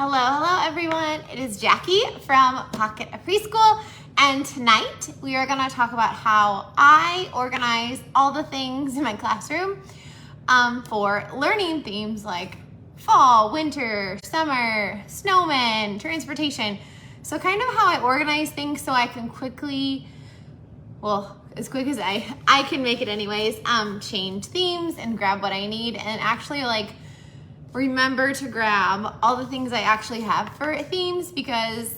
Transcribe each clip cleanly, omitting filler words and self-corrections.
Hello everyone. It is Jackie from Pocket of Preschool, and tonight we are going to talk about how I organize all the things in my classroom for learning themes like fall, winter, summer, snowmen, transportation. So kind of how I organize things so I can quickly, well, as quick as I can make it anyways, change themes and grab what I need and actually remember to grab all the things I actually have for themes, because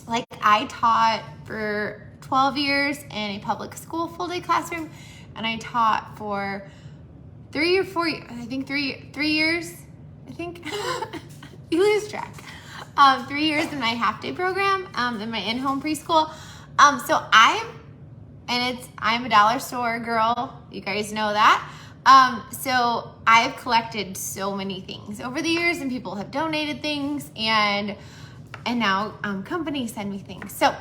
I taught for 12 years in a public school full-day classroom, and I taught for 3 or 4 years, I think three years, you lose track. 3 years in my half-day program in my in-home preschool. So I'm a dollar store girl, you guys know that. So I've collected so many things over the years, and people have donated things, and now companies send me things. So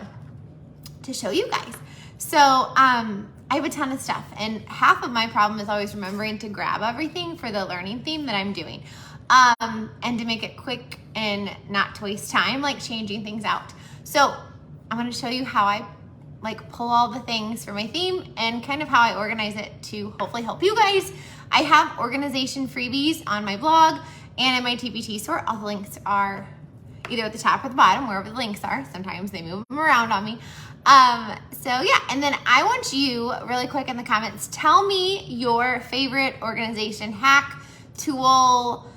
to show you guys. So I have a ton of stuff, and half of my problem is always remembering to grab everything for the learning theme that I'm doing. And to make it quick and not to waste time, changing things out. So I'm going to show you how I pull all the things for my theme and kind of how I organize it to hopefully help you guys. I have organization freebies on my blog and in my TPT store. All the links are either at the top or the bottom, wherever the links are. Sometimes they move them around on me. So yeah, and then I want you really quick in the comments, tell me your favorite organization hack, tool,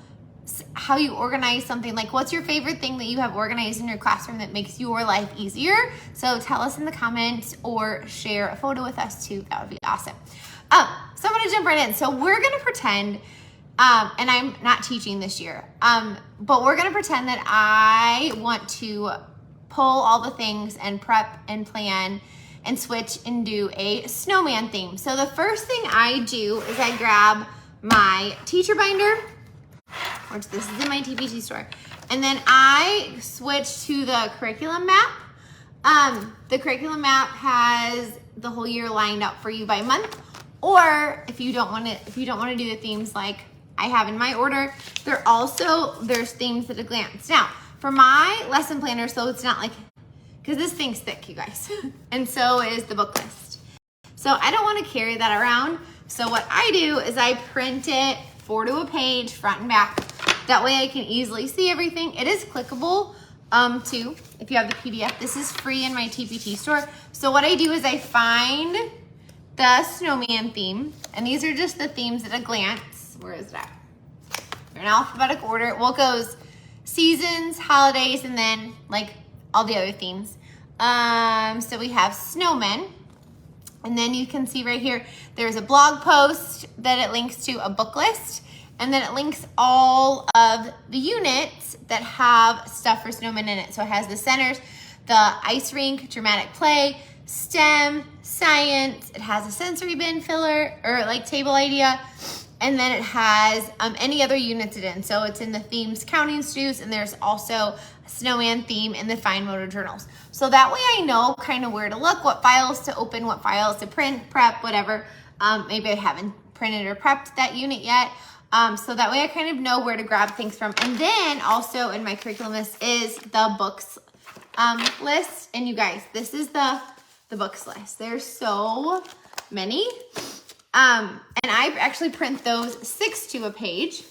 how you organize something. What's your favorite thing that you have organized in your classroom that makes your life easier? So tell us in the comments or share a photo with us too. That would be awesome. So I'm going to jump right in. So we're going to pretend, and I'm not teaching this year, but we're going to pretend that I want to pull all the things and prep and plan and switch and do a snowman theme. So the first thing I do is I grab my teacher binder, which this is in my TPT store. And then I switch to the curriculum map. The curriculum map has the whole year lined out for you by month. Or if you don't want to do the themes like I have in my order, there's themes at a glance. Now, for my lesson planner, so it's not because this thing's thick, you guys, and so is the book list. So I don't want to carry that around. So what I do is I print it 4 to a page, front and back. That way I can easily see everything. It is clickable too, if you have the PDF. This is free in my TPT store. So what I do is I find the snowman theme, and these are just the themes at a glance. Where is that? They're in alphabetic order. Well, it goes seasons, holidays, and then all the other themes. So we have snowmen. And then you can see right here, there's a blog post that it links to a book list. And then it links all of the units that have stuff for snowmen in it. So it has the centers, the ice rink, dramatic play, STEM, science. It has a sensory bin filler or table idea. And then it has any other units it's in. So it's in the themes counting stews, and there's also a snowman theme in the fine motor journals. So that way I know kind of where to look, what files to open, what files to print, prep, whatever. Maybe I haven't printed or prepped that unit yet. So that way I kind of know where to grab things from. And then also in my curriculum list is the books list. And you guys, this is the books list. There's so many. And I actually print those 6 to a page.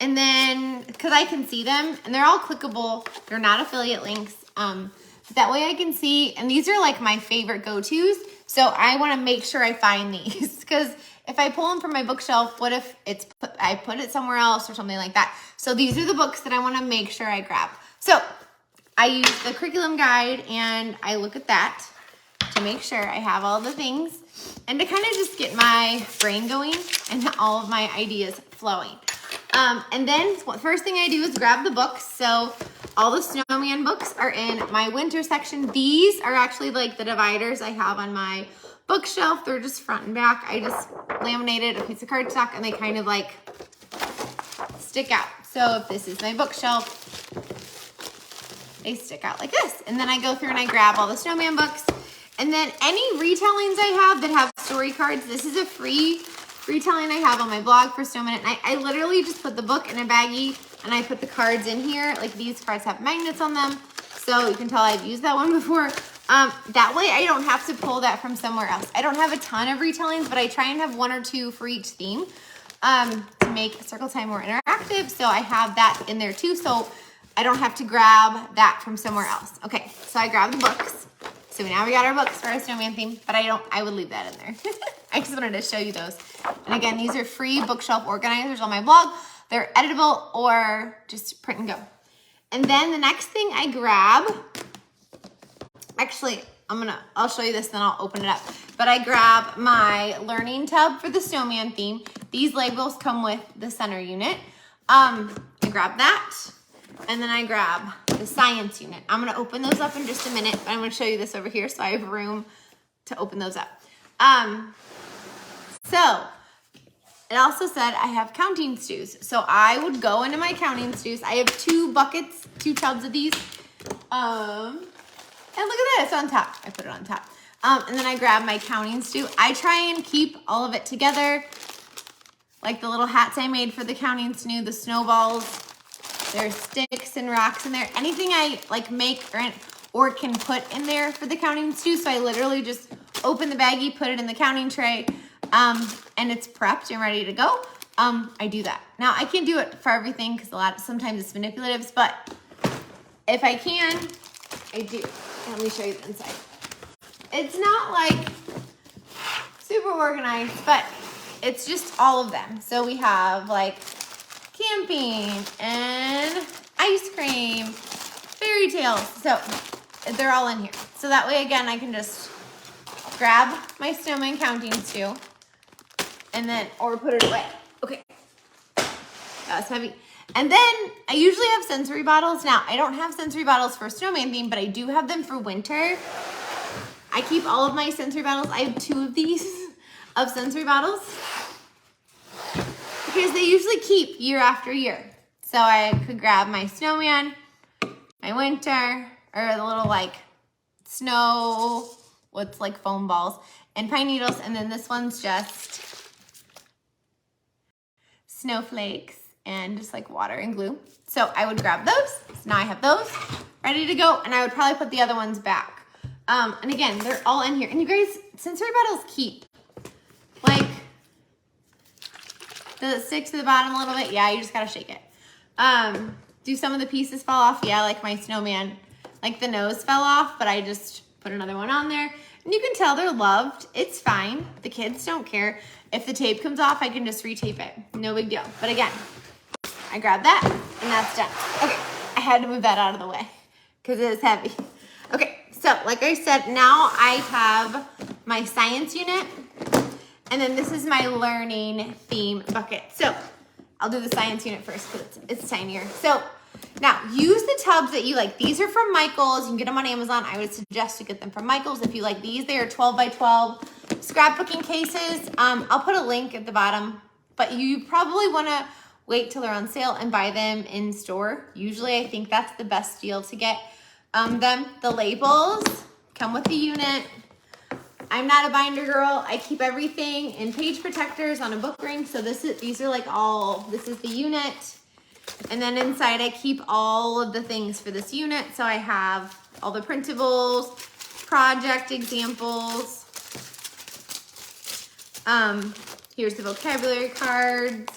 And then, because I can see them, and they're all clickable, they're not affiliate links. That way I can see, and these are my favorite go-tos. So I want to make sure I find these, because if I pull them from my bookshelf, what if I put it somewhere else or something like that? So these are the books that I want to make sure I grab. So I use the curriculum guide, and I look at that to make sure I have all the things, and to kind of just get my brain going and all of my ideas flowing. And then first thing I do is grab the books. So all the snowman books are in my winter section. These are actually the dividers I have on my bookshelf. They're just front and back. I just laminated a piece of cardstock, and they kind of stick out. So if this is my bookshelf, they stick out like this. And then I go through and I grab all the snowman books. And then any retellings I have that have story cards, this is a free retelling I have on my blog for Snowman. And I literally just put the book in a baggie and I put the cards in here. Like these cards have magnets on them. So you can tell I've used that one before. That way I don't have to pull that from somewhere else. I don't have a ton of retellings, but I try and have 1 or 2 for each theme to make Circle Time more interactive. So I have that in there too. So I don't have to grab that from somewhere else. Okay, so I grabbed the books. So now we got our books for our snowman theme, but I would leave that in there. I just wanted to show you those. And again, these are free bookshelf organizers on my blog. They're editable or just print and go. And then the next thing I grab, actually, I'll show you this, then I'll open it up. But I grab my learning tub for the snowman theme. These labels come with the center unit. I grab that, and then I grab the science unit. I'm gonna open those up in just a minute, but I'm gonna show you this over here so I have room to open those up. So it also said I have counting stews. So I would go into my counting stews. I have 2 buckets, 2 tubs of these. And look at that, it's on top. I put it on top. And then I grab my counting stew. I try and keep all of it together. Like the little hats I made for the counting stew, the snowballs. There's sticks and rocks in there. Anything I like make or can put in there for the counting stew. So I literally just open the baggie, put it in the counting tray, and it's prepped and ready to go. I do that. Now I can't do it for everything because sometimes it's manipulatives, but if I can, I do. Let me show you the inside. It's not like super organized, but it's just all of them. So we have like camping and ice cream, fairy tales. So they're all in here. So that way, again, I can just grab my snowman counting stew and then, or put it away. Okay, that was heavy. And then I usually have sensory bottles. Now, I don't have sensory bottles for snowman theme, but I do have them for winter. I keep all of my sensory bottles. I have 2 of these of sensory bottles because they usually keep year after year. So I could grab my snowman, my winter, or the little like snow, what's like foam balls, and pine needles. And then this one's just snowflakes and just like water and glue. So I would grab those. So now I have those ready to go, and I would probably put the other ones back. And again, they're all in here. And you guys, sensory bottles keep. Like, does it stick to the bottom a little bit? Yeah, you just gotta shake it. Do some of the pieces fall off? Yeah, like my snowman, like the nose fell off, but I just put another one on there. And you can tell they're loved. It's fine. The kids don't care. If the tape comes off, I can just retape it. No big deal. But again, I grab that and that's done. Okay, I had to move that out of the way because it is heavy. Okay, so like I said, now I have my science unit, and then this is my learning theme bucket. So I'll do the science unit first because it's tinier. So now use the tubs that you like. These are from Michael's. You can get them on Amazon. I would suggest to get them from Michael's if you like these. They are 12 by 12 scrapbooking cases. I'll put a link at the bottom, but you probably want to wait till they're on sale and buy them in store. Usually I think that's the best deal to get them. The labels come with the unit. I'm not a binder girl. I keep everything in page protectors on a book ring. So these are like this is the unit. And then inside I keep all of the things for this unit. So I have all the printables, project examples. Here's the vocabulary cards,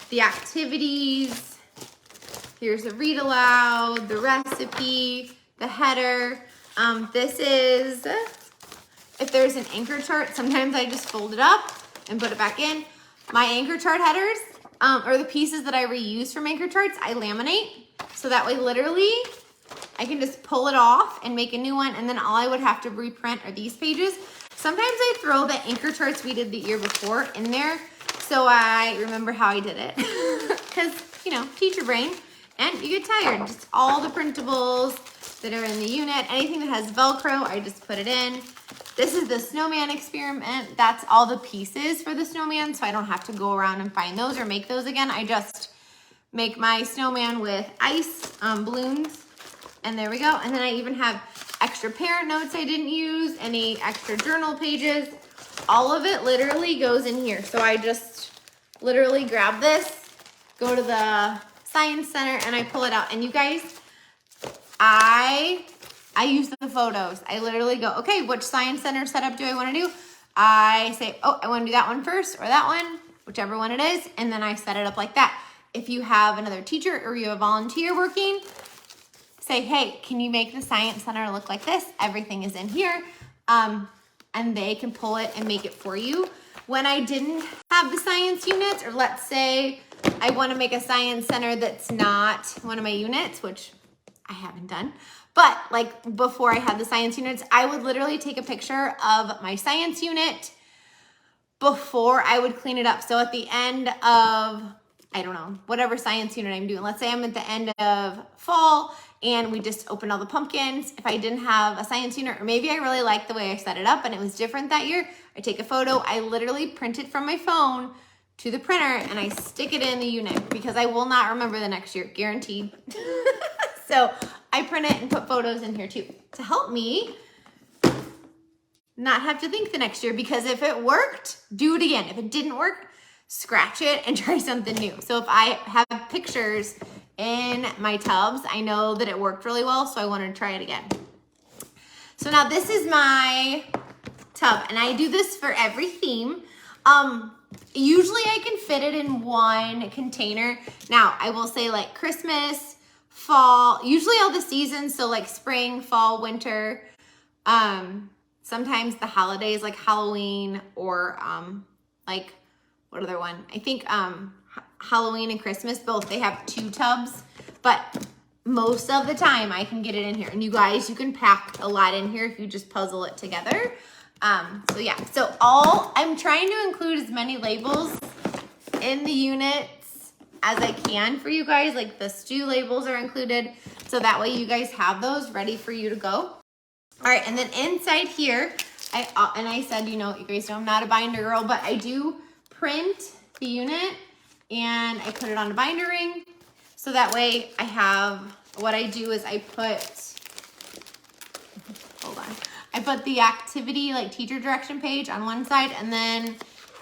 the activities. Here's the read aloud, the recipe, the header. This is, if there's an anchor chart, sometimes I just fold it up and put it back in. My anchor chart headers, or the pieces that I reuse from anchor charts, I laminate. So that way, literally, I can just pull it off and make a new one, and then all I would have to reprint are these pages. Sometimes I throw the anchor charts we did the year before in there, so I remember how I did it. Because, you know, teacher brain, and you get tired. Just all the printables that are in the unit. Anything that has Velcro, I just put it in. This is the snowman experiment. That's all the pieces for the snowman, so I don't have to go around and find those or make those again. I just make my snowman with ice balloons, and there we go. And then I even have extra parent notes I didn't use, any extra journal pages. all of it literally goes in here. So I just literally grab this, go to the Science Center, and I pull it out. And you guys, I use the photos. I literally go, okay, which Science Center setup do I want to do? I say, oh, I want to do that one first or that one, whichever one it is, and then I set it up like that. If you have another teacher or you have a volunteer working, say, hey, can you make the Science Center look like this? Everything is in here, and they can pull it and make it for you. When I didn't have the science units, or let's say I want to make a Science Center that's not one of my units, which I haven't done, but like before I had the science units, I would literally take a picture of my science unit before I would clean it up. So at the end of, I don't know, whatever science unit I'm doing, let's say I'm at the end of fall and we just opened all the pumpkins. If I didn't have a science unit, or maybe I really liked the way I set it up and it was different that year, I take a photo, I literally print it from my phone to the printer and I stick it in the unit because I will not remember the next year, guaranteed. So I print it and put photos in here too to help me not have to think the next year, because if it worked, do it again. If it didn't work, scratch it and try something new. So if I have pictures in my tubs, I know that it worked really well, so I want to try it again. So now this is my tub, and I do this for every theme. Usually I can fit it in one container. Now I will say like Christmas, fall, usually all the seasons, so like spring, fall, winter, sometimes the holidays like Halloween or like what other one? I think Halloween and Christmas, both, they have 2 tubs, but most of the time I can get it in here. And you guys, you can pack a lot in here if you just puzzle it together. So yeah, so I'm trying to include as many labels in the units as I can for you guys. Like the stew labels are included, so that way you guys have those ready for you to go. All right, and then inside here, I said, you know, you guys know I'm not a binder girl, but I do print the unit and I put it on a binder ring. So that way I have, what I do is I put, hold on. I put the activity, like teacher direction page on one side, and then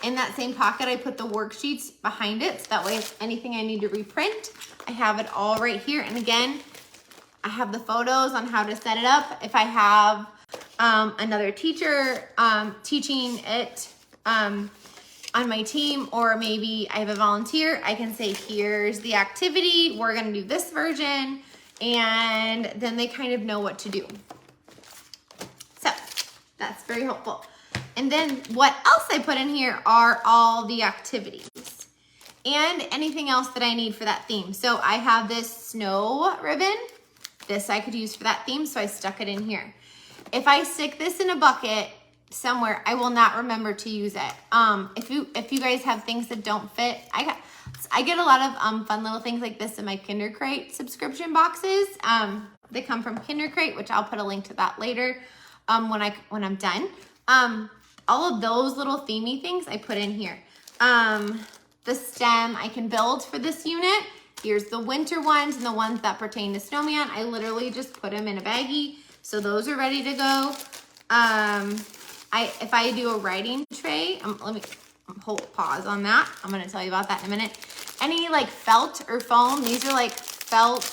in that same pocket, I put the worksheets behind it. So that way if anything I need to reprint, I have it all right here. And again, I have the photos on how to set it up. If I have another teacher teaching it on my team, or maybe I have a volunteer, I can say, here's the activity, we're gonna do this version, and then they kind of know what to do. So that's very helpful. And then what else I put in here are all the activities and anything else that I need for that theme. So I have this snow ribbon. This I could use for that theme, so I stuck it in here. If I stick this in a bucket somewhere, I will not remember to use it. If you guys have things that don't fit, I get a lot of fun little things like this in my Kinder Crate subscription boxes. They come from Kinder Crate, which I'll put a link to that later when I'm done. All of those little themey things I put in here. The stem I can build for this unit. Here's the winter ones and the ones that pertain to snowman. I literally just put them in a baggie, so those are ready to go. If I do a writing tray, let me hold pause on that. I'm gonna tell you about that in a minute. Any like felt or foam, these are like felt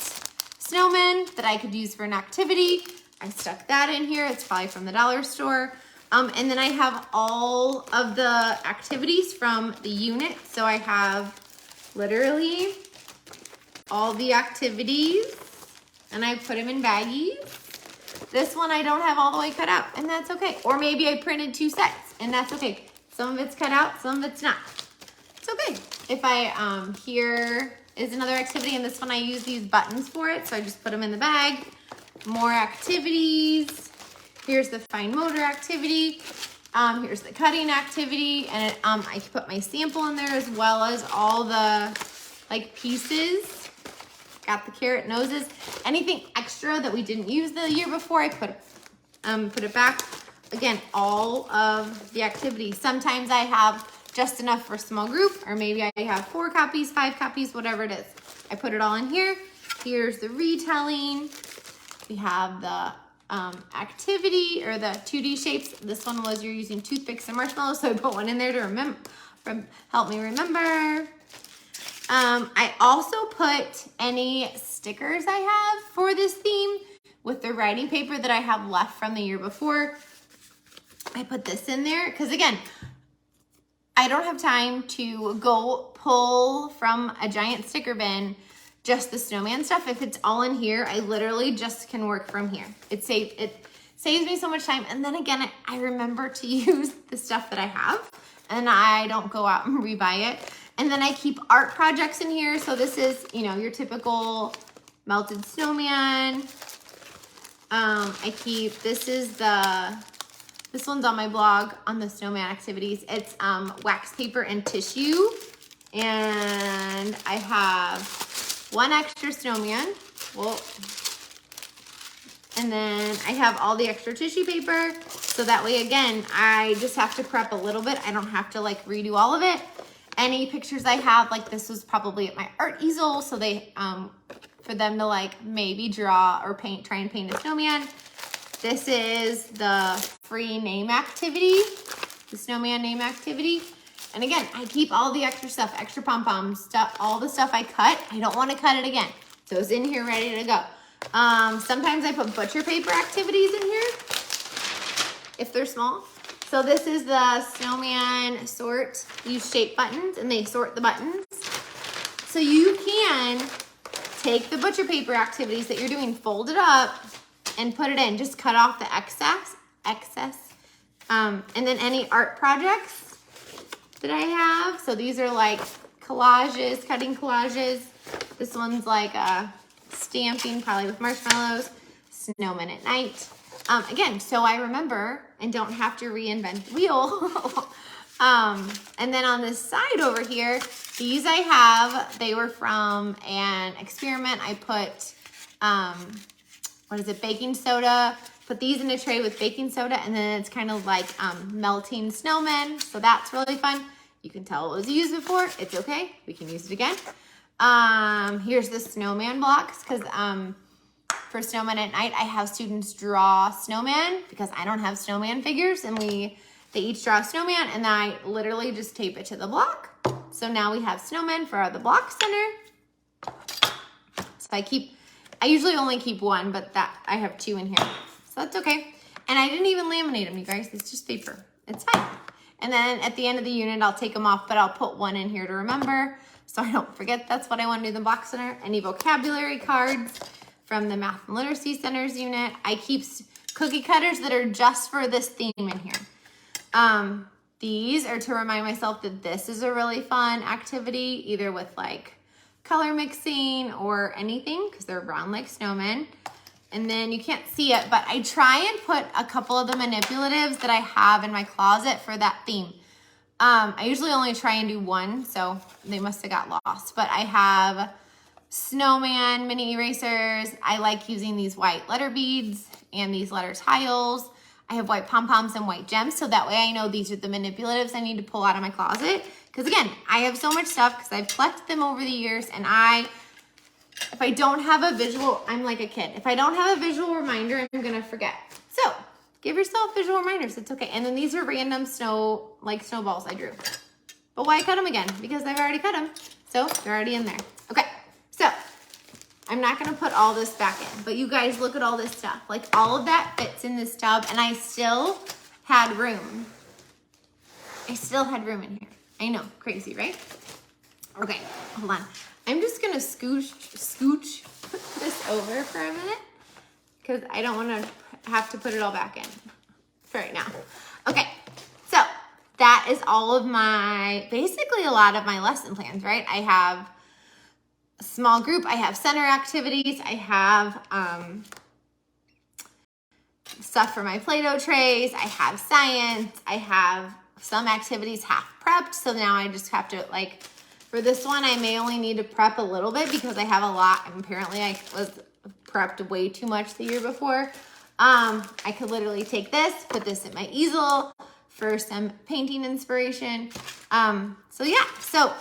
snowmen that I could use for an activity. I stuck that in here. It's probably from the dollar store. And then I have all of the activities from the unit. So I have literally all the activities, and I put them in baggies. This one I don't have all the way cut out, and that's okay. Or maybe I printed 2 sets, and that's okay. Some of it's cut out, some of it's not. It's okay. If I, here is another activity, and this one I use these buttons for it, so I just put them in the bag. More activities. Here's the fine motor activity. Here's the cutting activity, and I put my sample in there as well as all the like pieces. Got the carrot noses. Anything extra that we didn't use the year before, I put it back. Again, all of the activities. Sometimes I have just enough for a small group, or maybe I have 4 copies, 5 copies, whatever it is. I put it all in here. Here's the retelling. We have the activity or the 2D shapes. This one was you're using toothpicks and marshmallows, so I put one in there to help me remember. I also put any stickers I have for this theme with the writing paper that I have left from the year before. I put this in there because, again, I don't have time to go pull from a giant sticker bin just the snowman stuff. If it's all in here, I literally just can work from here. It saves me so much time. And then again, I remember to use the stuff that I have and I don't go out and rebuy it. And then I keep art projects in here. So this is, you know, your typical melted snowman. This one's on my blog on the snowman activities. It's wax paper and tissue. And I have one extra snowman. Well, and then I have all the extra tissue paper. So that way, again, I just have to prep a little bit. I don't have to like redo all of it. Any pictures I have, like this was probably at my art easel. So they, for them to like maybe draw or try and paint a snowman. This is the free name activity, the snowman name activity. And again, I keep all the extra stuff, extra pom-poms, stuff, all the stuff I cut. I don't want to cut it again. So it's in here ready to go. Sometimes I put butcher paper activities in here if they're small. So this is the snowman sort. Use shape buttons and they sort the buttons. So you can take the butcher paper activities that you're doing, fold it up, and put it in. Just cut off the excess. And then any art projects that I have. So these are like collages, cutting collages. This one's like a stamping, probably with marshmallows. Snowman at night. Again, so I remember and don't have to reinvent the wheel. And then on this side over here, these I have, they were from an experiment. I put, baking soda. Put these in a tray with baking soda, and then it's kind of like melting snowmen. So that's really fun. You can tell it was used before. It's okay. We can use it again. Here's the snowman blocks, because for Snowman at Night, I have students draw snowman because I don't have snowman figures, and they each draw a snowman, and I literally just tape it to the block. So now we have snowmen for the block center. So I usually only keep one, but I have two in here. So that's okay. And I didn't even laminate them, you guys. It's just paper. It's fine. And then at the end of the unit, I'll take them off, but I'll put one in here to remember so I don't forget that's what I want to do in the block center. Any vocabulary cards from the Math and Literacy Centers unit. I keep cookie cutters that are just for this theme in here. These are to remind myself that this is a really fun activity, either with like color mixing or anything, because they're round like snowmen. And then you can't see it, but I try and put a couple of the manipulatives that I have in my closet for that theme. I usually only try and do one, so they must have got lost. But I have snowman mini erasers. I like using these white letter beads and these letter tiles. I have white pom-poms and white gems, so that way I know these are the manipulatives I need to pull out of my closet. Because again, I have so much stuff because I've collected them over the years, and if I don't have a visual, I'm like a kid. If I don't have a visual reminder, I'm gonna forget. So give yourself visual reminders, it's okay. And then these are random snowballs I drew. But why cut them again? Because I've already cut them, so they're already in there. Okay, so I'm not gonna put all this back in, but you guys look at all this stuff. Like all of that fits in this tub, and I still had room. I still had room in here. I know, crazy, right? Okay, hold on. I'm just gonna scooch this over for a minute because I don't wanna have to put it all back in for right now. Okay, so that is all of basically a lot of my lesson plans, right? I have a small group, I have center activities, I have stuff for my Play-Doh trays, I have science, I have some activities half prepped, so now I just have to for this one, I may only need to prep a little bit because I have a lot. Apparently, I was prepped way too much the year before. I could literally take this, put this in my easel for some painting inspiration. So yeah, so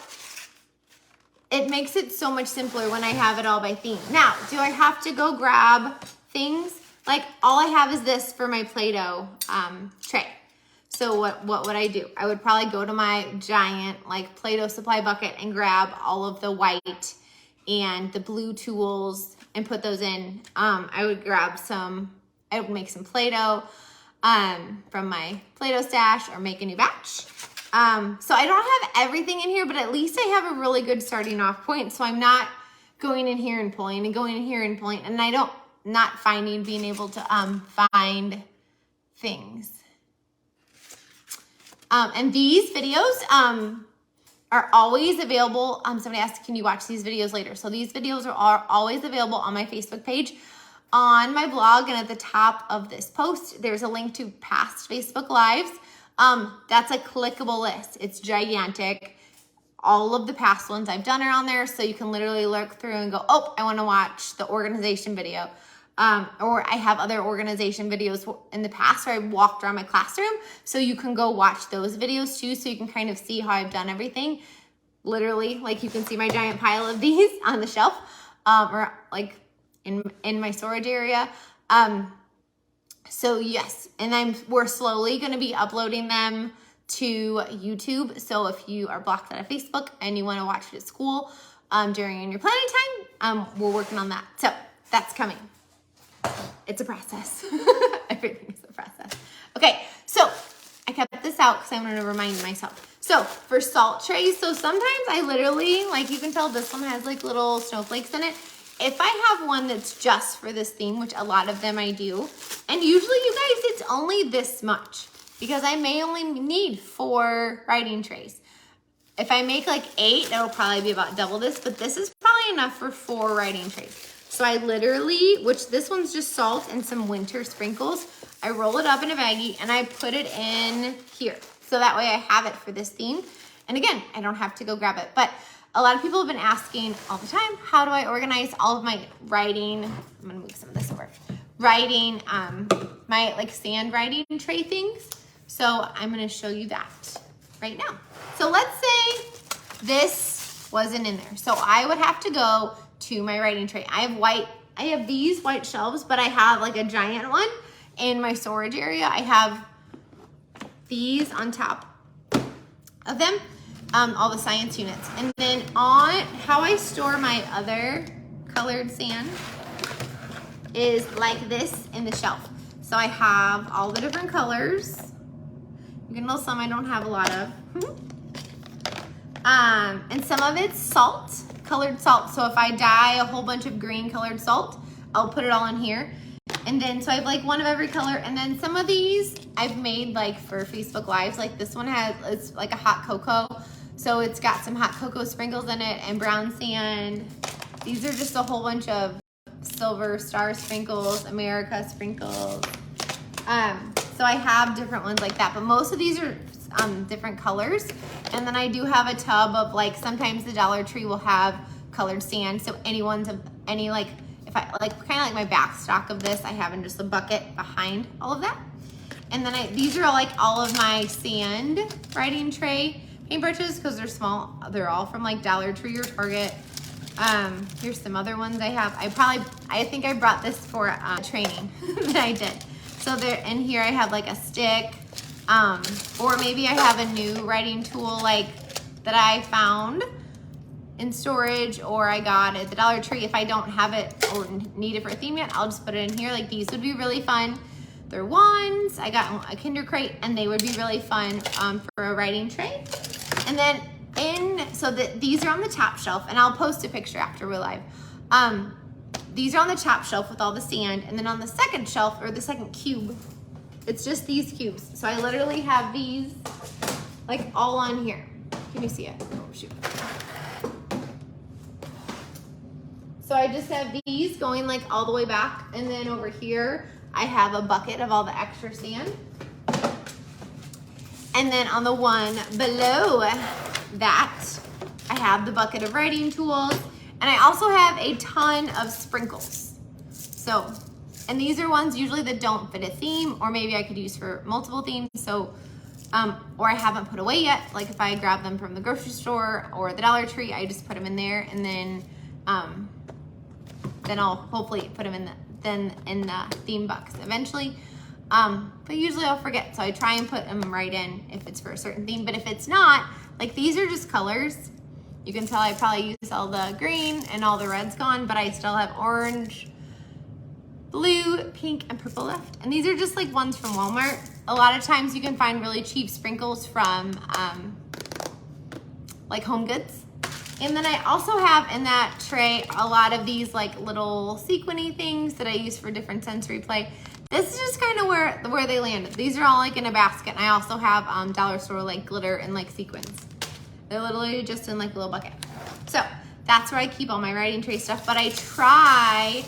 it makes it so much simpler when I have it all by theme. Now, do I have to go grab things like all I have is this for my Play-Doh tray. So what would I do? I would probably go to my giant like Play-Doh supply bucket and grab all of the white and the blue tools and put those in. I would make some Play-Doh from my Play-Doh stash or make a new batch. So I don't have everything in here, but at least I have a really good starting off point. So I'm not going in here and pulling and going in here and pulling, and not being able to find things. And these videos are always available. Somebody asked, can you watch these videos later? So these videos are always available on my Facebook page, on my blog, and at the top of this post, there's a link to past Facebook Lives. That's a clickable list. It's gigantic. All of the past ones I've done are on there, so you can literally look through and go, oh, I want to watch the organization video. Or I have other organization videos in the past where I walked around my classroom, so you can go watch those videos too, so you can kind of see how I've done everything. Literally, like you can see my giant pile of these on the shelf, or like in my storage area. So yes, and we're slowly going to be uploading them to YouTube. So if you are blocked out of Facebook and you want to watch it at school during your planning time, we're working on that. So that's coming. It's a process. Everything is a process. Okay, so I kept this out because I wanted to remind myself. So for salt trays, so sometimes I literally, like you can tell this one has like little snowflakes in it. If I have one that's just for this theme, which a lot of them I do, and usually you guys, it's only this much because I may only need 4 writing trays. If I make like 8, that'll probably be about double this, but this is probably enough for 4 writing trays. So I literally, which this one's just salt and some winter sprinkles, I roll it up in a baggie and I put it in here. So that way I have it for this theme. And again, I don't have to go grab it. But a lot of people have been asking all the time, how do I organize all of my writing? I'm gonna move some of this over. Writing, my like sand writing tray things. So I'm gonna show you that right now. So let's say this wasn't in there. So I would have to go to my writing tray. I have these white shelves, but I have like a giant one in my storage area. I have these on top of them, all the science units. And then on how I store my other colored sand is like this in the shelf. So I have all the different colors. You can know some I don't have a lot of. And some of it's salt, colored salt. So if I dye a whole bunch of green colored salt, I'll put it all in here. And then, so I have like one of every color. And then some of these I've made like for Facebook Lives. Like this one it's like a hot cocoa. So it's got some hot cocoa sprinkles in it and brown sand. These are just a whole bunch of silver star sprinkles, America sprinkles. So I have different ones like that, but most of these are different colors. And then I do have a tub of like, sometimes the Dollar Tree will have colored sand. So like, if I like kind of like my back stock of this, I have in just a bucket behind all of that. And then these are like all of my sand writing tray paintbrushes because they're small. They're all from like Dollar Tree or Target. Here's some other ones I have. I think I brought this for training that I did. So there, in here I have like a stick, or maybe I have a new writing tool like that I found in storage or I got at the Dollar Tree. If I don't have it or need it for a theme yet, I'll just put it in here. Like these would be really fun. They're wands. I got a Kinder crate and they would be really fun for a writing tray. And then these are on the top shelf and I'll post a picture after we're live. These are on the top shelf with all the sand, and then on the second shelf, or the second cube, it's just these cubes. So I literally have these like all on here. Can you see it? Oh shoot. So I just have these going like all the way back, and then over here, I have a bucket of all the extra sand. And then on the one below that, I have the bucket of writing tools. And I also have a ton of sprinkles. So, and these are ones usually that don't fit a theme, or maybe I could use for multiple themes. So, or I haven't put away yet. Like if I grab them from the grocery store or the Dollar Tree, I just put them in there, and then I'll hopefully put them in than in the theme box eventually. But usually I'll forget, so I try and put them right in if it's for a certain theme. But if it's not, like these are just colors. You can tell I probably used all the green and all the red's gone, but I still have orange, blue, pink, and purple left. And these are just like ones from Walmart. A lot of times you can find really cheap sprinkles from like Home Goods. And then I also have in that tray a lot of these like little sequiny things that I use for different sensory play. This is just kind of where they landed. These are all like in a basket. And I also have dollar store like glitter and like sequins. They're literally just in like a little bucket. So that's where I keep all my writing tray stuff. But I try,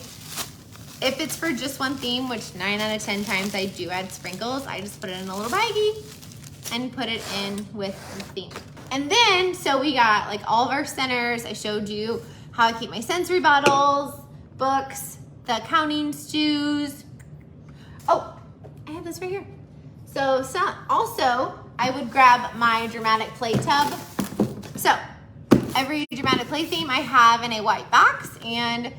if it's for just one theme, which 9 out of 10 times I do add sprinkles, I just put it in a little baggie and put it in with the theme. And then, so we got like all of our centers. I showed you how I keep my sensory bottles, books, the counting stews. Oh, I have this right here. So also, I would grab my dramatic play tub. So every dramatic play theme I have in a white box, and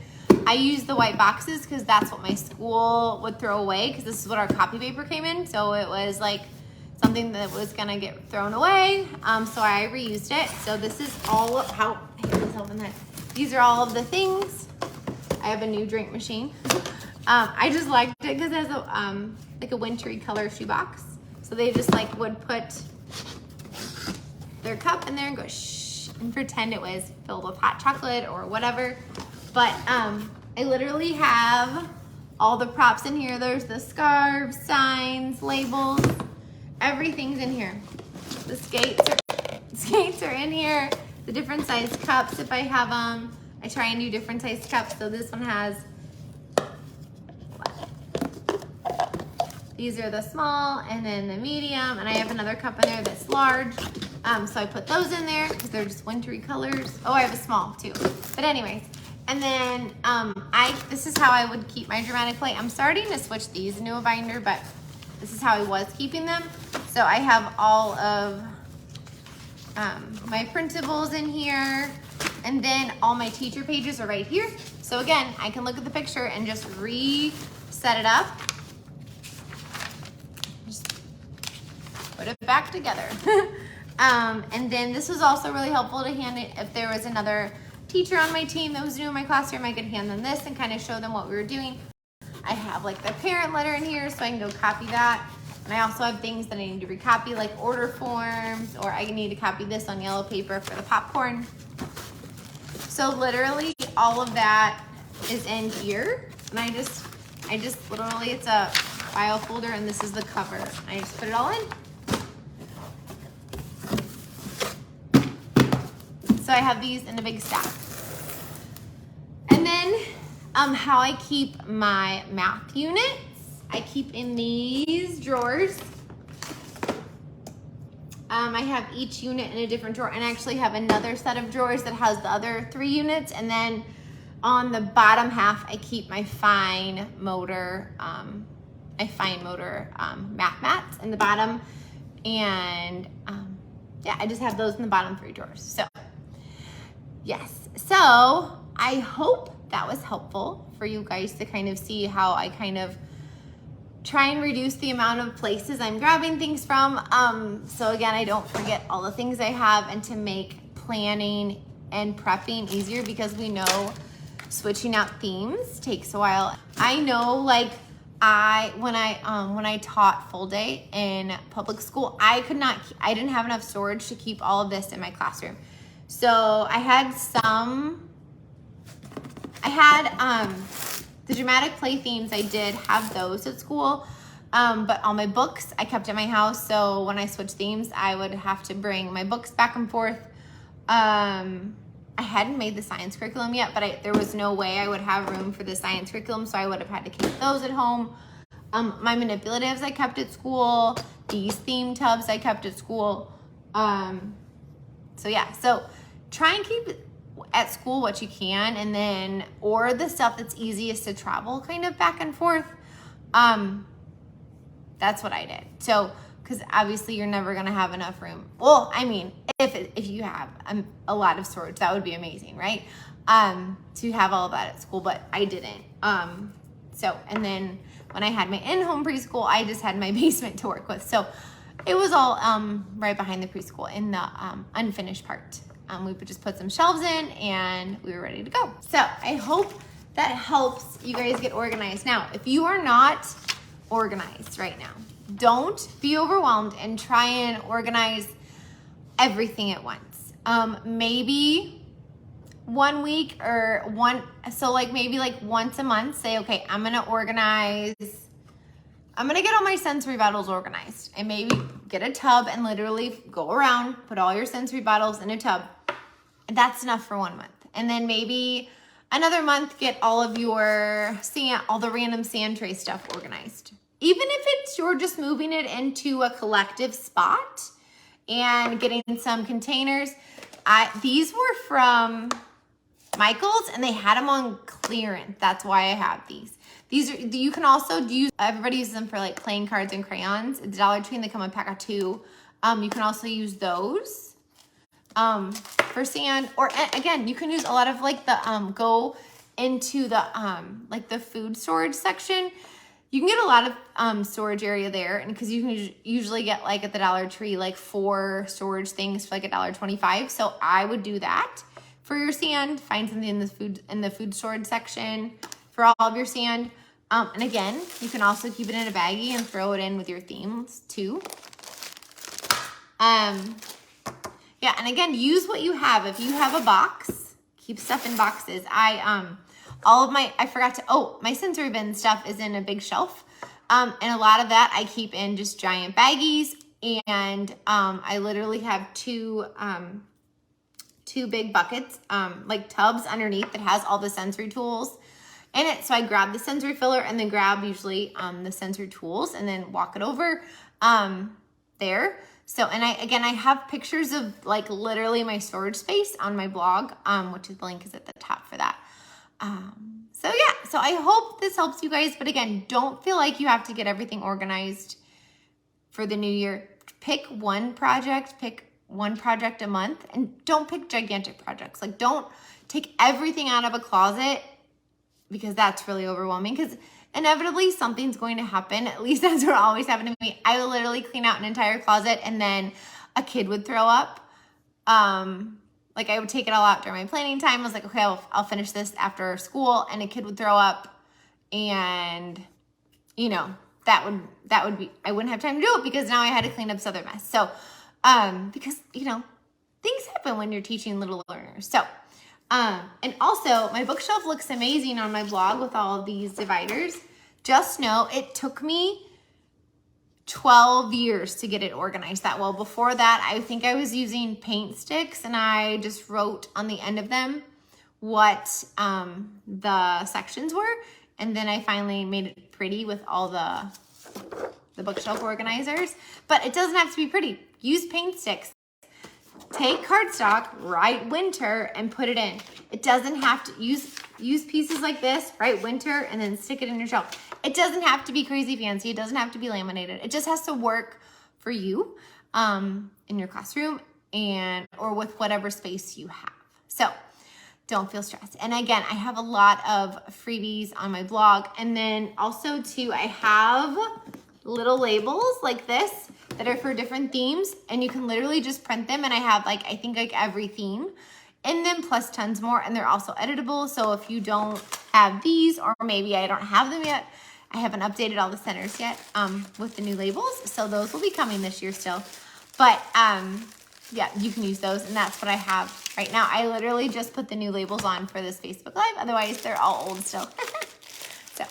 I use the white boxes because that's what my school would throw away, because this is what our copy paper came in. So it was like something that was gonna get thrown away. So I reused it. So this is all of how, let's open that. These are all of the things. I have a new drink machine. I just liked it because it has a, like a wintry color shoebox. So they just like would put their cup in there and go shh and pretend it was filled with hot chocolate or whatever. But I literally have all the props in here. There's the scarves, signs, labels, everything's in here. The skates are in here. The different size cups, if I have them. I try and do different size cups. So this one has, these are the small and then the medium, and I have another cup in there that's large. So I put those in there because they're just wintry colors. Oh, I have a small too. But anyways, and then this is how I would keep my dramatic play. I'm starting to switch these into a binder, but this is how I was keeping them. So I have all of my printables in here, and then all my teacher pages are right here. So again, I can look at the picture and just reset it up. Just put it back together. And then this was also really helpful to hand it if there was another teacher on my team that was new in my classroom. I could hand them this and kind of show them what we were doing. I have like the parent letter in here so I can go copy that. And I also have things that I need to recopy, like order forms, or I need to copy this on yellow paper for the popcorn. So literally all of that is in here. And I just literally, it's a file folder and this is the cover. I just put it all in. So I have these in a big stack. And then how I keep my math units, I keep in these drawers. I have each unit in a different drawer, and I actually have another set of drawers that has the other 3 units. And then on the bottom half, I keep my fine motor math mats in the bottom. And yeah, I just have those in the bottom 3 drawers. So yes, so I hope that was helpful for you guys to kind of see how I kind of try and reduce the amount of places I'm grabbing things from. So again, I don't forget all the things I have, and to make planning and prepping easier, because we know switching out themes takes a while. I know, like when I taught full day in public school, I didn't have enough storage to keep all of this in my classroom. So I had the dramatic play themes, I did have those at school, but all my books I kept at my house. So when I switched themes, I would have to bring my books back and forth. I hadn't made the science curriculum yet, but there was no way I would have room for the science curriculum, so I would have had to keep those at home. My manipulatives I kept at school. These theme tubs I kept at school. So yeah, so try and keep at school what you can, and then, or the stuff that's easiest to travel kind of back and forth. That's what I did. So, because obviously you're never gonna have enough room. Well, I mean, if you have a lot of storage, that would be amazing, right? To have all of that at school, but I didn't. So, and then when I had my in-home preschool, I just had my basement to work with. So it was all right behind the preschool in the unfinished part. We would just put some shelves in and we were ready to go. So I hope that helps you guys get organized. Now, if you are not organized right now, don't be overwhelmed and try and organize everything at once. Maybe 1 week or maybe like once a month, say, okay, I'm gonna get all my sensory bottles organized, and maybe get a tub and literally go around, put all your sensory bottles in a tub. That's enough for 1 month. And then maybe another month, get all of your all the random sand tray stuff organized. Even if you're just moving it into a collective spot and getting some containers. These were from Michael's and they had them on clearance. That's why I have these. You can also use, everybody uses them for like playing cards and crayons. At the Dollar Tree, and they come in a pack of 2. You can also use those for sand, or again, you can use a lot of like the, go into the, like the food storage section. You can get a lot of storage area there, and because you can usually get like at the Dollar Tree like 4 storage things for like $1.25. So I would do that for your sand. Find something in the food storage section for all of your sand. And again, you can also keep it in a baggie and throw it in with your themes too. Yeah, and again, use what you have. If you have a box, keep stuff in boxes. My sensory bin stuff is in a big shelf. And a lot of that I keep in just giant baggies. And I literally have two big buckets, like tubs underneath that has all the sensory tools in it. So I grab the sensory filler and then grab usually the sensory tools and then walk it over there. So, and I have pictures of like literally my storage space on my blog, which is the link is at the top for that. So yeah, so I hope this helps you guys. But again, don't feel like you have to get everything organized for the new year. Pick one project a month, and don't pick gigantic projects. Like, don't take everything out of a closet, because that's really overwhelming, because inevitably something's going to happen. At least that's what always happened to me. I would literally clean out an entire closet and then a kid would throw up. Like I would take it all out during my planning time. I was like, okay, I'll finish this after school, and a kid would throw up, and that would be, I wouldn't have time to do it because now I had to clean up this other mess. So, because things happen when you're teaching little learners. So, and also my bookshelf looks amazing on my blog with all of these dividers. Just know it took me 12 years to get it organized that well. Before that, I think I was using paint sticks, and I just wrote on the end of them what the sections were. And then I finally made it pretty with all the bookshelf organizers. But it doesn't have to be pretty. Use paint sticks. Take cardstock, write winter, and put it in. It doesn't have to use pieces like this, write winter, and then stick it in your shelf. It doesn't have to be crazy fancy. It doesn't have to be laminated. It just has to work for you in your classroom or with whatever space you have. So don't feel stressed. And again, I have a lot of freebies on my blog. And then also too, I have little labels like this that are for different themes, and you can literally just print them. And I have I think every theme in them plus tons more, and they're also editable. So if you don't have these, or maybe I don't have them yet, I haven't updated all the centers yet with the new labels. So those will be coming this year still. But yeah, you can use those, and that's what I have right now. I literally just put the new labels on for this Facebook Live. Otherwise, they're all old still. So,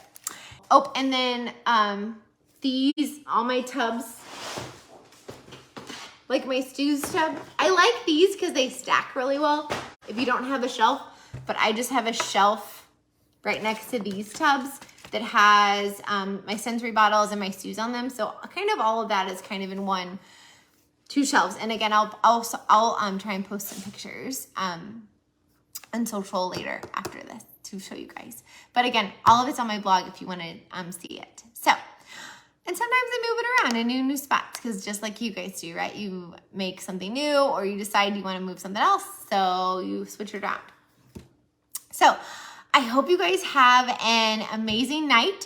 oh, and then all my tubs, like my stews tub. I like these because they stack really well if you don't have a shelf, but I just have a shelf right next to these tubs that has my sensory bottles and my stews on them. So kind of all of that is kind of in two shelves. And again, I'll try and post some pictures on social later after this to show you guys. But again, all of it's on my blog if you want to see it. So, and sometimes I move it around in new spots, because just like you guys do, right? You make something new, or you decide you want to move something else, so you switch it around. So, I hope you guys have an amazing night.